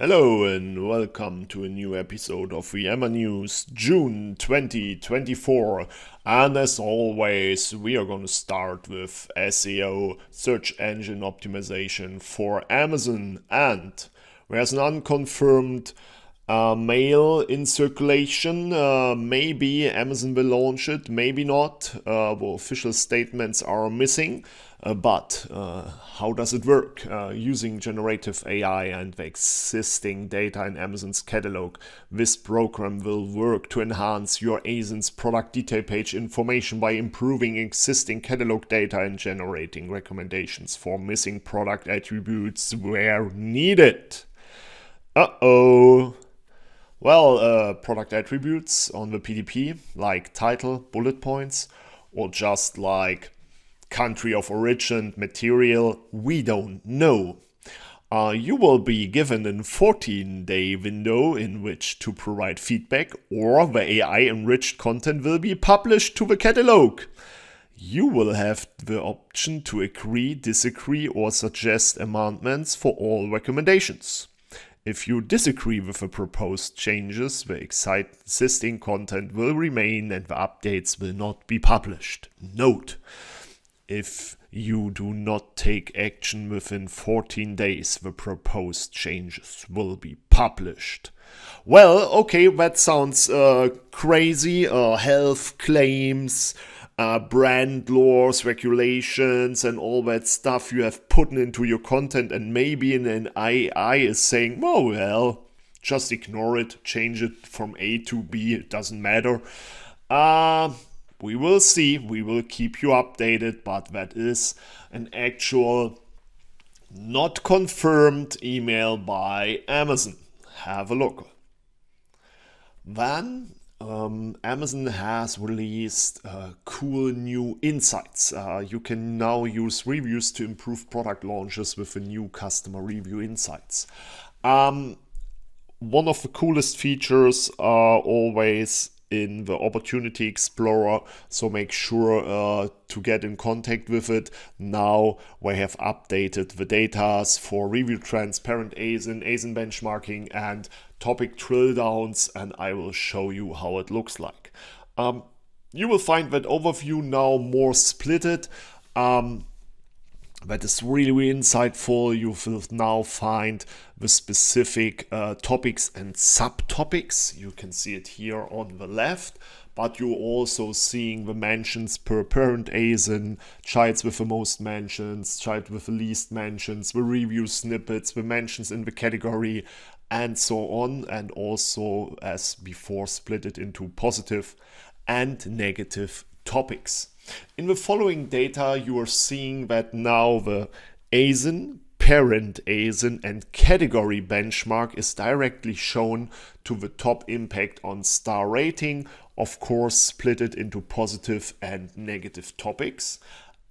Hello and welcome to a new episode of the AMAnews June 2024. And as always, we are going to start with SEO, search engine optimization for Amazon. And there's an unconfirmed mail in circulation. Maybe Amazon will launch it, maybe not. The official statements are missing. But how does it work? Using generative AI and the existing data in Amazon's catalog, this program will work to enhance your ASIN's product detail page information by improving existing catalog data and generating recommendations for missing product attributes where needed. Well, product attributes on the PDP, like title, bullet points, or just like country of origin, material, we don't know. You will be given a 14-day window in which to provide feedback, or the AI-enriched content will be published to the catalog. You will have the option to agree, disagree, or suggest amendments for all recommendations. If you disagree with the proposed changes, the existing content will remain and the updates will not be published. Note: if you do not take action within 14 days, the proposed changes will be published. Well, okay, that sounds crazy. Health claims, brand laws, regulations, and all that stuff you have put into your content, and maybe an AI is saying, oh, well, just ignore it, change it from A to B, it doesn't matter. We will see, we will keep you updated, but that is an actual not confirmed email by Amazon. Have a look. Then Amazon has released cool new insights. You can now use reviews to improve product launches with the new customer review insights. One of the coolest features are always in the Opportunity Explorer, so make sure to get in contact with it. Now we have updated the data for review transparent ASIN benchmarking, and topic drill downs, and I will show you how it looks like. You will find that overview now more splitted. That is really insightful. You will now find the specific topics and subtopics. You can see it here on the left, but you're also seeing the mentions per parent ASIN, childs with the most mentions, child with the least mentions, the review snippets, the mentions in the category, and so on. And also, as before, split it into positive and negative topics. In the following data, you are seeing that now the ASIN, parent ASIN, and category benchmark is directly shown to the top impact on star rating, of course split it into positive and negative topics.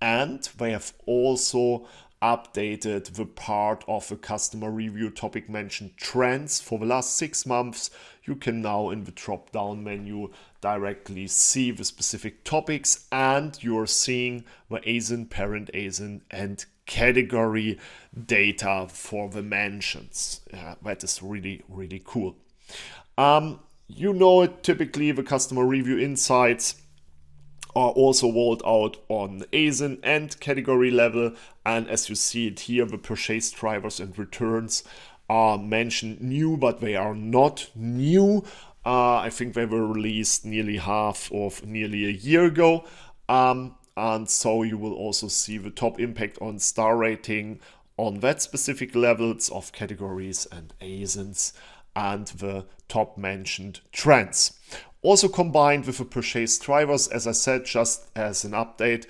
And they have also updated the part of the customer review topic mentioned trends for the last 6 months. You can now in the drop down menu directly see the specific topics, and you're seeing the ASIN, parent ASIN, and category data for the mentions. That is really, really cool. You know it, typically the customer review insights are also rolled out on ASIN and category level, and as you see it here, the purchase drivers and returns are mentioned new, but they are not new. I think they were released nearly a year ago, and so you will also see the top impact on star rating on that specific levels of categories and ASINs, and the top mentioned trends. Also combined with the purchase drivers, as I said, just as an update,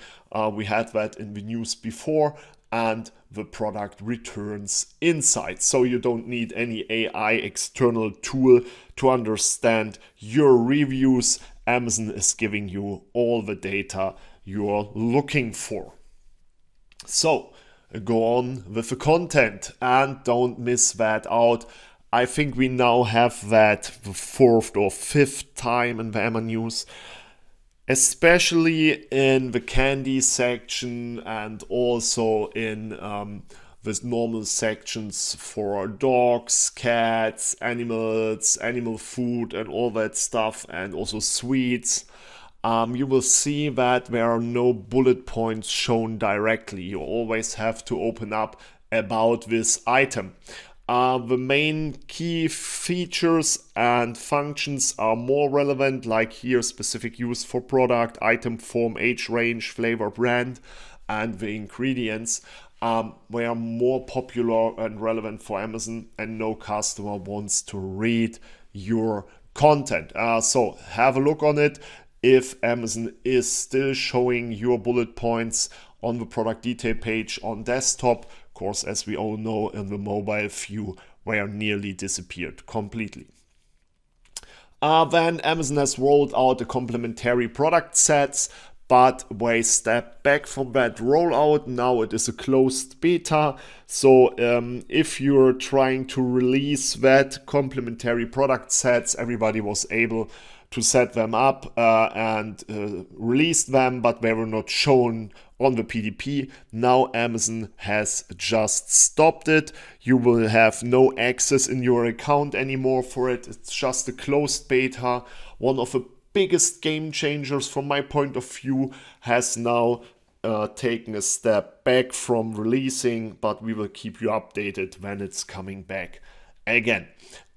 we had that in the news before, and the product returns insights. So you don't need any AI external tool to understand your reviews. Amazon is giving you all the data you're looking for. So go on with the content and don't miss that out. I think we now have that the 4th or 5th time in the AMAnews, especially in the candy section and also in with normal sections for dogs, cats, animals, animal food and all that stuff, and also sweets. You will see that there are no bullet points shown directly. You always have to open up about this item. The main key features and functions are more relevant, like here specific use for product, item form, age range, flavor, brand, and the ingredients were more popular and relevant for Amazon, and no customer wants to read your content. So have a look on it. If Amazon is still showing your bullet points on the product detail page on desktop, of course, as we all know, in the mobile view, were nearly disappeared completely. Then Amazon has rolled out the complementary product sets, but they stepped back from that rollout. Now it is a closed beta. So if you're trying to release that complementary product sets, everybody was able to set them up and release them, but they were not shown on the PDP. Now Amazon has just stopped it. You will have no access in your account anymore for it. It's just a closed beta. One of the biggest game changers from my point of view has now taken a step back from releasing, but we will keep you updated when it's coming back again.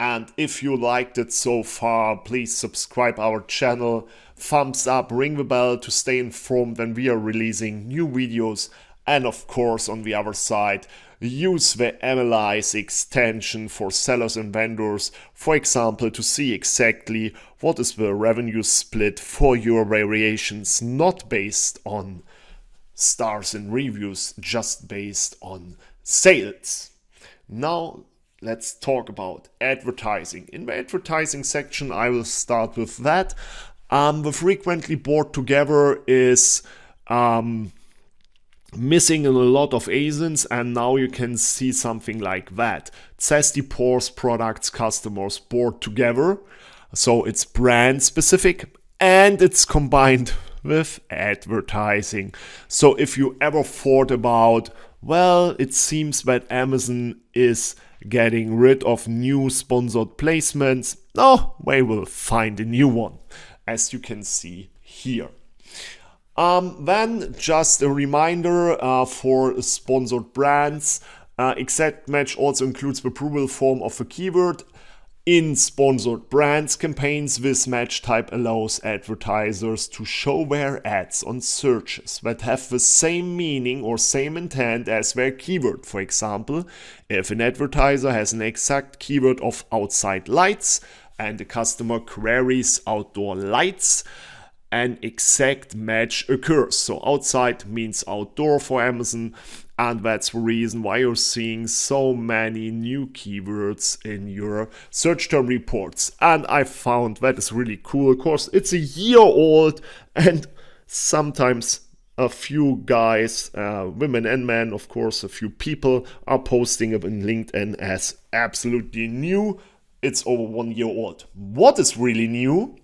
And if you liked it so far, please subscribe our channel, thumbs up, ring the bell to stay informed when we are releasing new videos, and of course on the other side, use the AMALYZE extension for sellers and vendors, for example, to see exactly what is the revenue split for your variations, not based on stars and reviews, just based on sales. Now let's talk about advertising. In the advertising section, I will start with that. The frequently bought together is missing in a lot of ASINs, and now you can see something like that. Zesty Pours products customers bought together. So it's brand specific and it's combined with advertising. So if you ever thought about, well, it seems that Amazon is getting rid of new sponsored placements, no, they will find a new one, as you can see here. Then just a reminder for sponsored brands, exact match also includes the approval form of a keyword. In sponsored brands campaigns, this match type allows advertisers to show their ads on searches that have the same meaning or same intent as their keyword. For example, if an advertiser has an exact keyword of outside lights and the customer queries outdoor lights, an exact match occurs. So outside means outdoor for Amazon, and that's the reason why you're seeing so many new keywords in your search term reports. And I found that is really cool. Of course, it's a year old, and sometimes a few guys, women and men, of course, a few people are posting it in LinkedIn as absolutely new. It's over 1 year old. What is really new?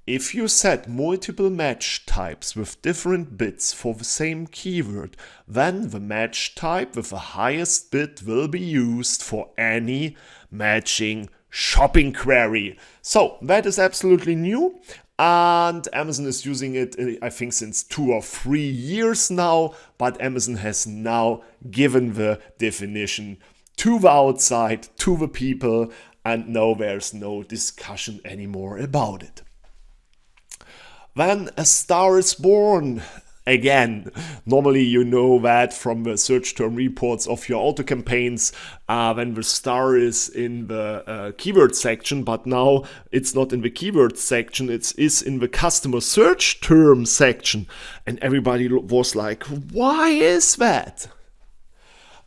If you set multiple match types with different bids for the same keyword, then the match type with the highest bid will be used for any matching shopping query. So that is absolutely new, and Amazon is using it, I think, since 2 or 3 years now, but Amazon has now given the definition to the outside, to the people, and now there's no discussion anymore about it. Then a star is born. Again, normally you know that from the search term reports of your auto campaigns when the star is in the keyword section, but now it's not in the keyword section, it is in the customer search term section. And everybody was like, why is that?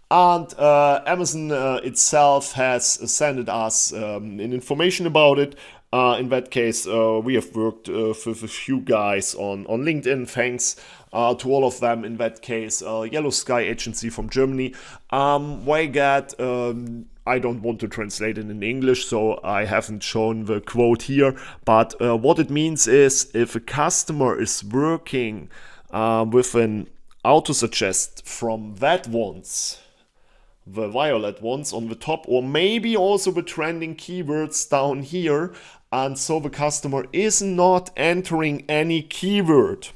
And Amazon itself has sent us information about it. In that case, we have worked with a few guys on LinkedIn. Thanks to all of them. In that case, Yellow Sky Agency from Germany. They get, I don't want to translate it in English, so I haven't shown the quote here. But what it means is, if a customer is working with an auto-suggest from that once, the violet ones on the top, or maybe also the trending keywords down here, and so the customer is not entering any keyword.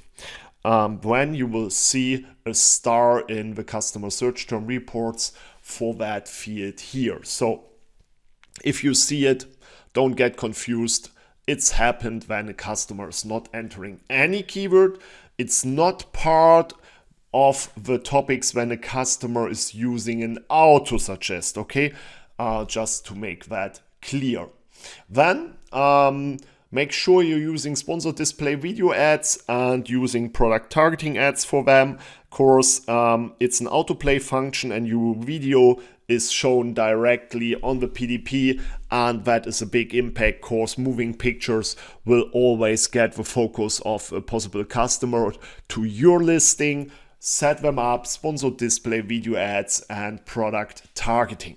When you will see a star in the customer search term reports for that field here. So if you see it, don't get confused. It's happened when a customer is not entering any keyword. It's not part of the topics when a customer is using an auto suggest, okay? Just to make that clear. Then make sure you're using sponsored display video ads and using product targeting ads for them. Of course, it's an autoplay function and your video is shown directly on the PDP, and that is a big impact. Of course, moving pictures will always get the focus of a possible customer to your listing. Set them up, sponsored display video ads and product targeting.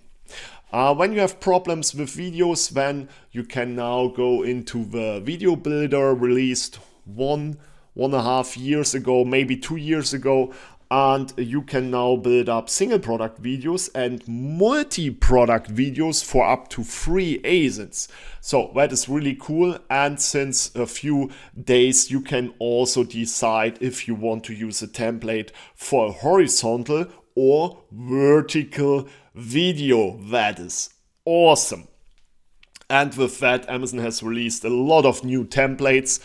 When you have problems with videos, then you can now go into the video builder released 1.5 years ago, maybe 2 years ago, and you can now build up single product videos and multi-product videos for up to 3 ASINs. So that is really cool, and since a few days you can also decide if you want to use a template for a horizontal or vertical video. That is awesome. And with that, Amazon has released a lot of new templates.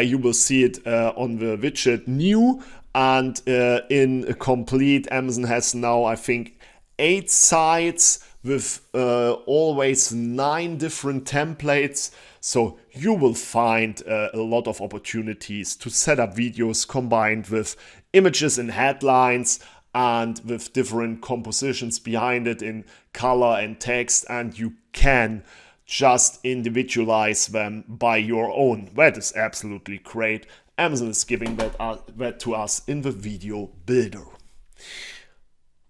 You will see it on the widget new, and in a complete, Amazon has now, I think, 8 sites with always 9 different templates. So you will find a lot of opportunities to set up videos combined with images and headlines, and with different compositions behind it in color and text, and you can just individualize them by your own. That is absolutely great. Amazon is giving that to us in the video builder.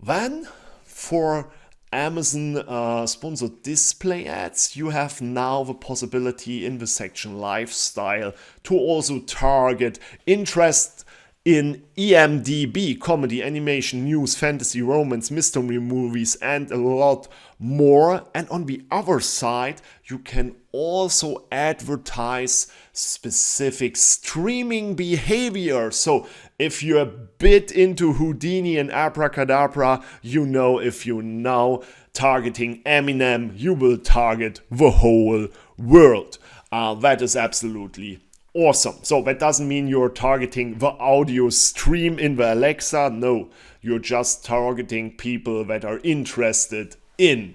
Then for Amazon sponsored display ads, you have now the possibility in the section lifestyle to also target interest in EMDB, comedy, animation, news, fantasy, romance, mystery movies, and a lot more. And on the other side, you can also advertise specific streaming behavior. So if you're a bit into Houdini and abracadabra, you know, if you're now targeting Eminem, you will target the whole world. That is absolutely awesome. So that doesn't mean you're targeting the audio stream in the Alexa. No, you're just targeting people that are interested in.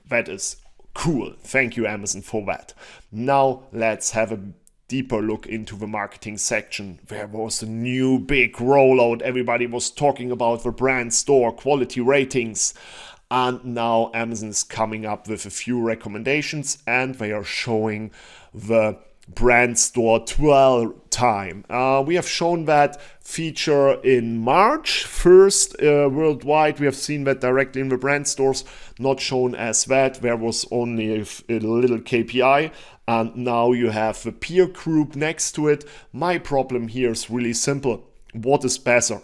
That is cool. Thank you, Amazon, for that. Now let's have a deeper look into the marketing section. There was a new big rollout. Everybody was talking about the brand store, quality ratings. And now Amazon is coming up with a few recommendations, and they are showing the brand store 12 time. We have shown that feature in March 1st worldwide. We have seen that directly in the brand stores, not shown as that. There was only a little KPI, and now you have the peer group next to it. My problem here is really simple. What is better?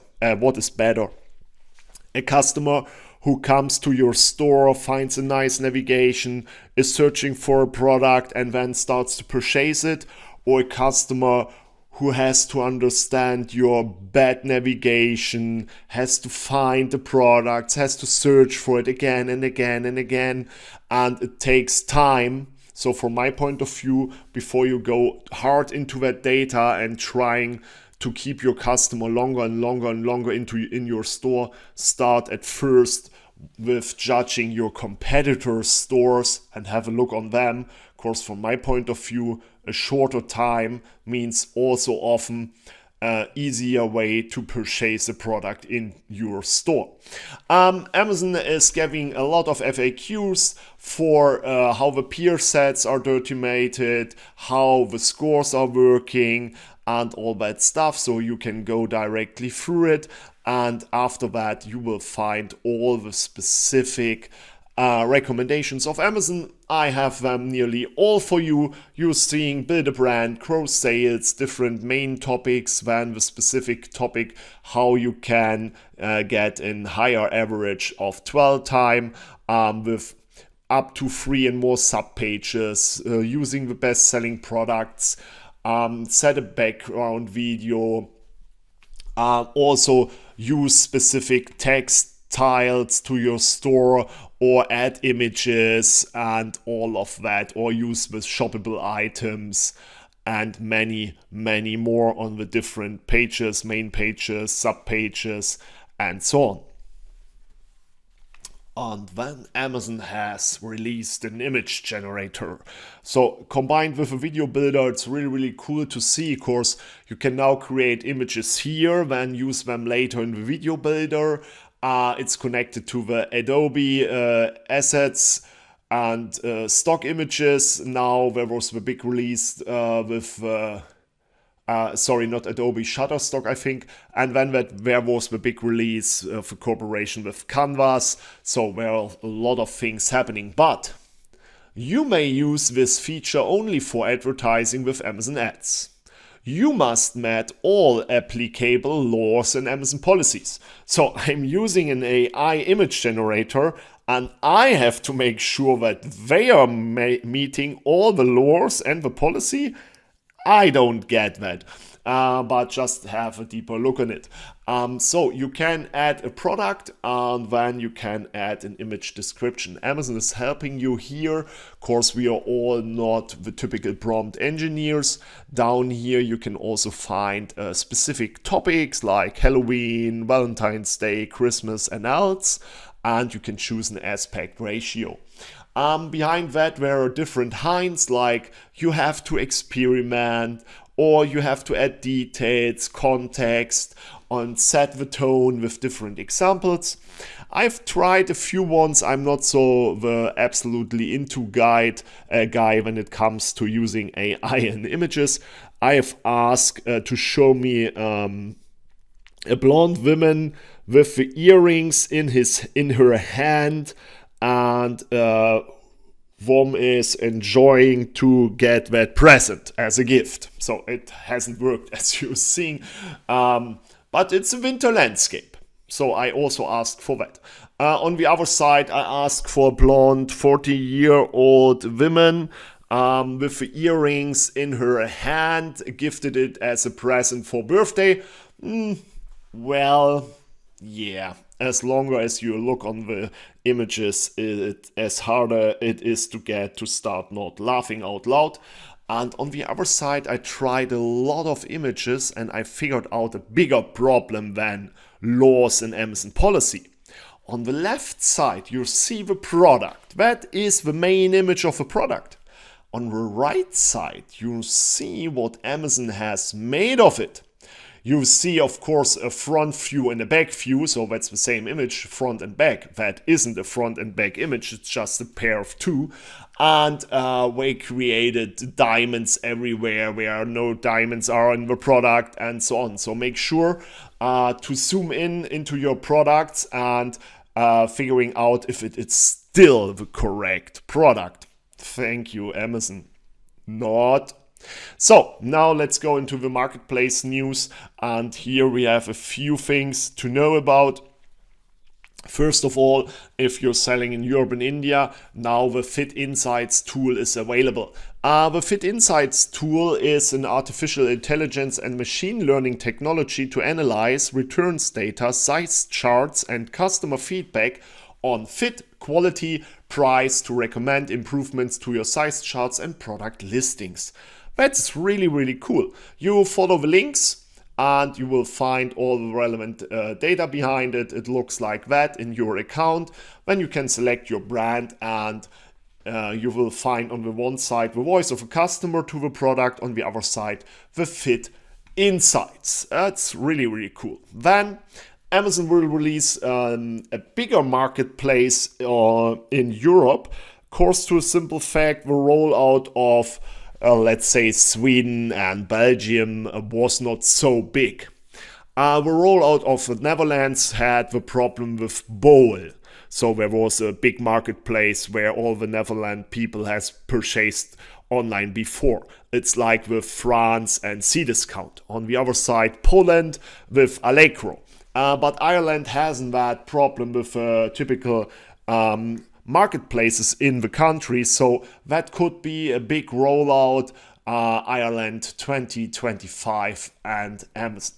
A customer who comes to your store, finds a nice navigation, is searching for a product and then starts to purchase it, or a customer who has to understand your bad navigation, has to find the products, has to search for it again and again and again, and it takes time. So from my point of view, before you go hard into that data and trying to keep your customer longer and longer and longer in your store, start at first with judging your competitors' stores and have a look on them. Of course, from my point of view, a shorter time means also often easier way to purchase a product in your store. Amazon is giving a lot of FAQs for how the peer sets are determined, how the scores are working, and all that stuff, so you can go directly through it, and after that you will find all the specific recommendations of Amazon. I have them nearly all for you. You're seeing build a brand, grow sales, different main topics, then the specific topic, how you can get a higher average of dwell time with up to 3 and more sub pages, using the best selling products, set a background video, also use specific text tiles to your store, or add images and all of that, or use the shoppable items, and many more on the different pages, main pages, sub pages, and so on. And then Amazon has released an image generator. So combined with a video builder, it's really cool to see. Of course, you can now create images here, then use them later in the video builder. It's connected to the Adobe assets and stock images. Now there was the big release with sorry, not Adobe, Shutterstock, I think. And then there was the big release of a cooperation with Canvas. So there are a lot of things happening. But you may use this feature only for advertising with Amazon Ads. You must meet all applicable laws and Amazon policies. So I'm using an AI image generator, and I have to make sure that they are meeting all the laws and the policy. I don't get that, but just have a deeper look on it. So you can add a product, and then you can add an image description. Amazon is helping you here. Of course, we are all not the typical prompt engineers. Down here, you can also find specific topics like Halloween, Valentine's Day, Christmas, and else, and you can choose an aspect ratio. Behind that, there are different hints, like you have to experiment, or you have to add details, context, and set the tone with different examples. I've tried a few ones. I'm not so the absolutely into guy when it comes to using AI and images. I have asked to show me a blonde woman with the earrings in her hand, and Vom is enjoying to get that present as a gift. So it hasn't worked, as you're seeing, but it's a winter landscape. So I also asked for that. On the other side, I asked for a blonde 40-year-old woman with the earrings in her hand, gifted it as a present for birthday. Well, yeah. As longer as you look on the images, as harder it is to get to start not laughing out loud. And on the other side, I tried a lot of images, and I figured out a bigger problem than laws and Amazon policy. On the left side, you see the product. That is the main image of a product. On the right side, you see what Amazon has made of it. You see, of course, a front view and a back view, so that's the same image, front and back. That isn't a front and back image, it's just a pair of two. And we created diamonds everywhere where no diamonds are in the product, and so on. So make sure to zoom into your products and figuring out if it is still the correct product. Thank you, Amazon. Not. So now let's go into the marketplace news, and here we have a few things to know about. First of all, if you're selling in Europe and India, now the Fit Insights tool is available. The Fit Insights tool is an artificial intelligence and machine learning technology to analyze returns data, size charts, and customer feedback on fit, quality, price to recommend improvements to your size charts and product listings. That's really cool. You follow the links and you will find all the relevant data behind it. It looks like that in your account. Then you can select your brand, and you will find on the one side the voice of a customer to the product, on the other side the Fit Insights. That's really cool. Then Amazon will release a bigger marketplace in Europe. Of course, to a simple fact, the rollout of let's say Sweden and Belgium was not so big. The rollout of the Netherlands had the problem with Bol. So there was a big marketplace where all the Netherlands people has purchased online before. It's like with France and Cdiscount. On the other side, Poland with Allegro. But Ireland hasn't that problem with typical marketplaces in the country, so that could be a big rollout, Ireland 2025 and Amazon.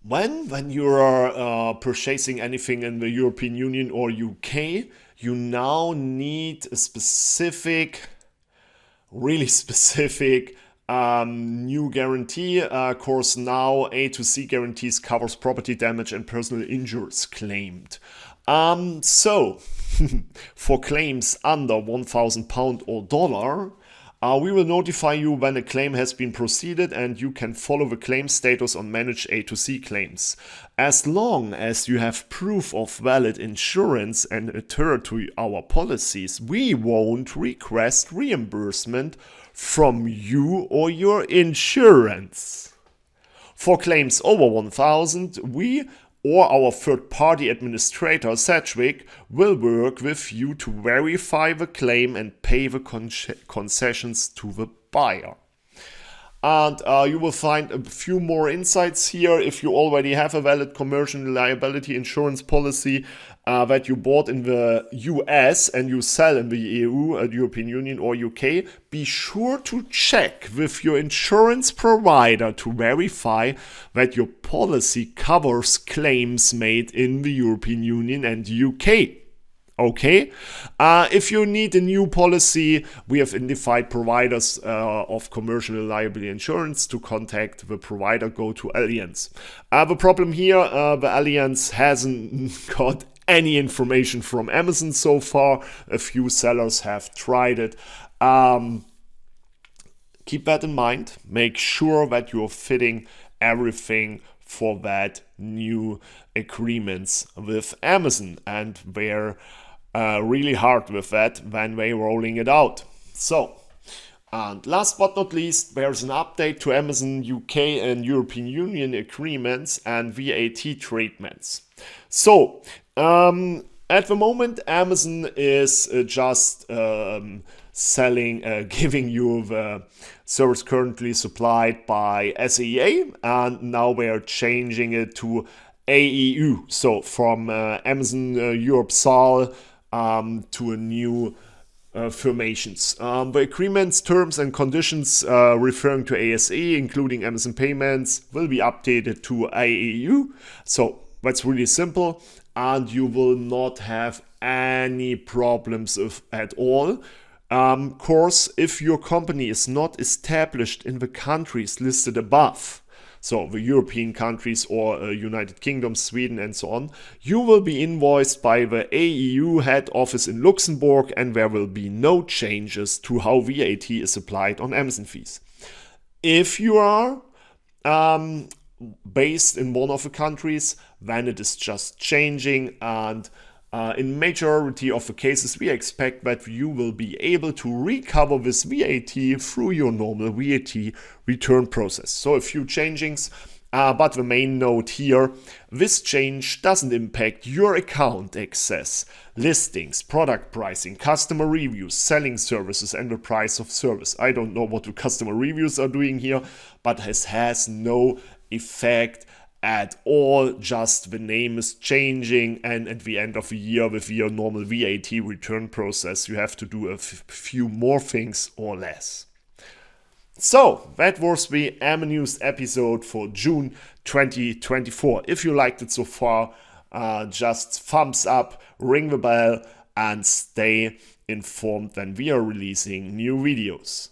When you are purchasing anything in the European Union or UK, you now need a specific, really specific new guarantee. Of course, now A to C guarantees covers property damage and personal injuries claimed. So for claims under £1,000 or dollar, we will notify you when a claim has been proceeded, and you can follow the claim status on Manage A to C claims. As long as you have proof of valid insurance and adhere to our policies, we won't request reimbursement from you or your insurance. For claims over 1,000, we or our third-party administrator, Sedgwick, will work with you to verify the claim and pay the concessions to the buyer. And you will find a few more insights here. If you already have a valid commercial liability insurance policy that you bought in the US and you sell in the EU, European Union or UK, be sure to check with your insurance provider to verify that your policy covers claims made in the European Union and UK. Okay, if you need a new policy, we have identified providers of commercial liability insurance to contact the provider. Go to Allianz. The problem here, the Allianz hasn't got any information from Amazon so far. A few sellers have tried it. Keep that in mind. Make sure that you're fitting everything for that new agreements with Amazon, and we're really hard with that when we're rolling it out. So, and last but not least, there's an update to Amazon UK and European Union agreements and VAT treatments. So, at the moment, Amazon is just selling, giving you the service currently supplied by SEA, and now we're changing it to AEU. So from Amazon Europe SAL to a new formations. The agreements, terms and conditions referring to ASE, including Amazon payments, will be updated to AEU. So that's really simple, and you will not have any problems at all. Of course, if your company is not established in the countries listed above, so the European countries or United Kingdom, Sweden and so on, you will be invoiced by the AEU head office in Luxembourg, and there will be no changes to how VAT is applied on Amazon fees. If you are based in one of the countries, then it is just changing, and in majority of the cases we expect that you will be able to recover this VAT through your normal VAT return process. So a few changings, but the main note here, this change doesn't impact your account access, listings, product pricing, customer reviews, selling services and the price of service. I don't know what the customer reviews are doing here, but this has no effect at all. Just the name is changing, and at the end of the year with your normal VAT return process you have to do a few more things or less. So that was the AMAnews episode for June 2024. If you liked it so far, just thumbs up, ring the bell and stay informed when we are releasing new videos.